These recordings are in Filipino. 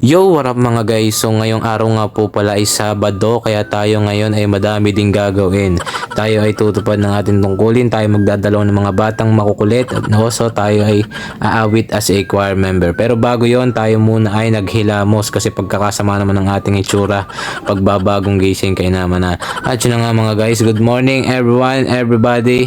Yo, what up mga guys? So ngayong araw nga po pala ay Sabado, kaya tayo ngayon ay madami ding gagawin. Tayo ay tutupad ng ating tungkulin, tayo magdadalaw ng mga batang makukulit at also tayo ay aawit as a choir member. Pero bago yon, tayo muna ay naghilamos kasi pagkakasama naman ng ating itsura, pagbabagong gising kayo naman na. At yun na nga mga guys, good morning everyone, everybody.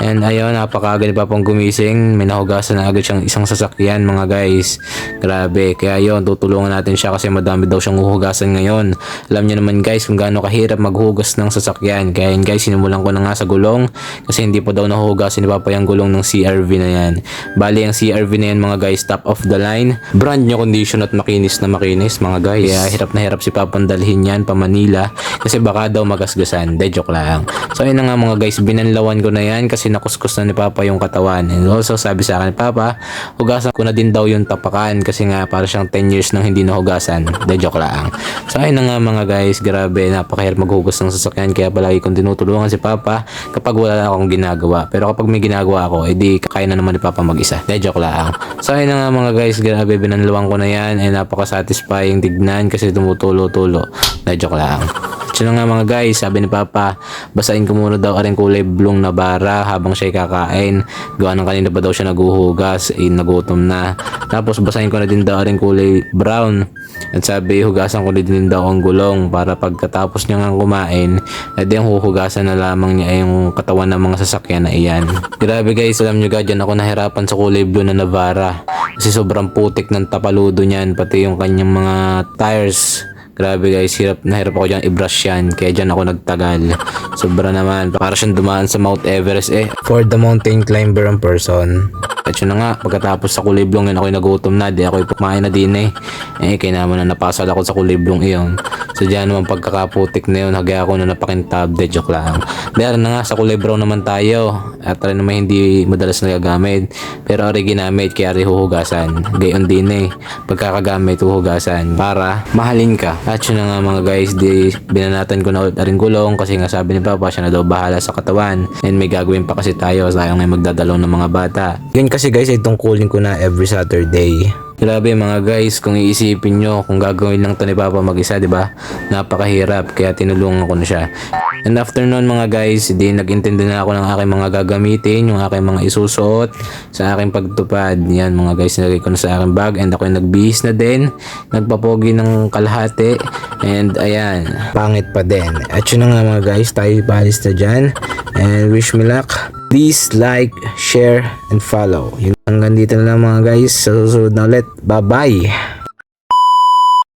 And ayun, napakaga ni Papang gumising. May nahugasan na agad siyang isang sasakyan mga guys. Grabe. Kaya yun, tutulungan natin siya kasi madami daw siyang huhugasan ngayon. Alam niyo naman guys kung gaano kahirap maghugas ng sasakyan. Kaya yun guys, sinimulan ko na nga sa gulong. Kasi hindi pa daw nahuhugasan ni Papa yung gulong ng CRV na yan. Bali, ang CRV na yan mga guys, top of the line. Brand new condition at makinis na makinis mga guys. Kaya hirap na hirap si Papang dalhin yan pa Manila. Kasi baka daw magasgasan. De joke lang. So ayun na nga mga guys, binanlawan ko na yan kasi nakuskus na ni Papa yung katawan. And also sabi sa akin ni Papa, hugasan ko na din daw yung tapakan kasi nga para siyang 10 years nang hindi nahugasan. De joke lang. So ayun na nga mga guys, grabe, napakahirap maghugas ng sasakyan kaya palagi kong tinutulungan si Papa kapag wala akong ginagawa. Pero kapag may ginagawa ako, edi kaya na naman ni Papa mag-isa. De joke lang. So ayun na nga mga guys, grabe, binanlawan ko na yan and napaka-satisfying tignan kasi tumutulo-tulo. De joke lang. So nga mga guys, sabi ni Papa, basahin ko muna daw aring kulay blong na bara habang siya'y kakain. Gawa ng kanina pa daw siya naguhugas, nagutom na. Tapos basahin ko na din daw aring kulay brown. At sabi, hugasan ko din daw ang gulong para pagkatapos niya nga kumain, edi ang huhugasan na lamang niya ay yung katawan ng mga sasakyan na iyan. Grabe guys, alam nyo ga, dyan ako nahirapan sa kulay blue na Navara. Kasi sobrang putik ng tapaludo niyan, pati yung kanyang mga tires. Grabe guys, hirap na hirap ako dyan i-brush yan. Kaya dyan ako nagtagal. Sobra naman. Para siyang dumaan sa Mount Everest for the mountain climber ang person. At yun na nga, pagkatapos sa kuliblong yun, ako'y nagutom na. Di ako'y pumain na din kaya naman na napasal ako sa kuliblong iyon. So dyan naman pagkakaputik na yun, hagaya ako na napakintab. De joke lang. Dahil na nga, sa kulay brown naman tayo. At rin naman hindi madalas nagagamit. Pero ari ginamit, kaya ari huhugasan. Gayon din pagkakagamit huhugasan para mahalin ka. At yun na nga mga guys, di binanatan ko na ulit aring gulong kasi nga sabi ni Papa siya na daw bahala sa katawan. And may gagawin pa kasi tayo, sayang may magdadalaw ng mga bata. Yun kasi guys ay tungkulin ko na every Saturday. Grabe mga guys, kung iisipin nyo kung gagawin lang to ni Papa mag-isa, di ba? Napakahirap, kaya tinulungan ko na siya. And after nun mga guys, di nag-intindi na ako ng aking mga gagamitin, yung aking mga isusuot sa aking pagtupad. Yan mga guys, nilagay ko na sa aking bag and ako yung nagbihis na din, nagpapogi ng kalahati, and ayan, pangit pa din. At yun na nga mga guys, tayo paalis na dyan, and wish me luck. Please like, share, and follow. Hanggang dito na lang mga guys. Sa susunod na ulit. Bye-bye!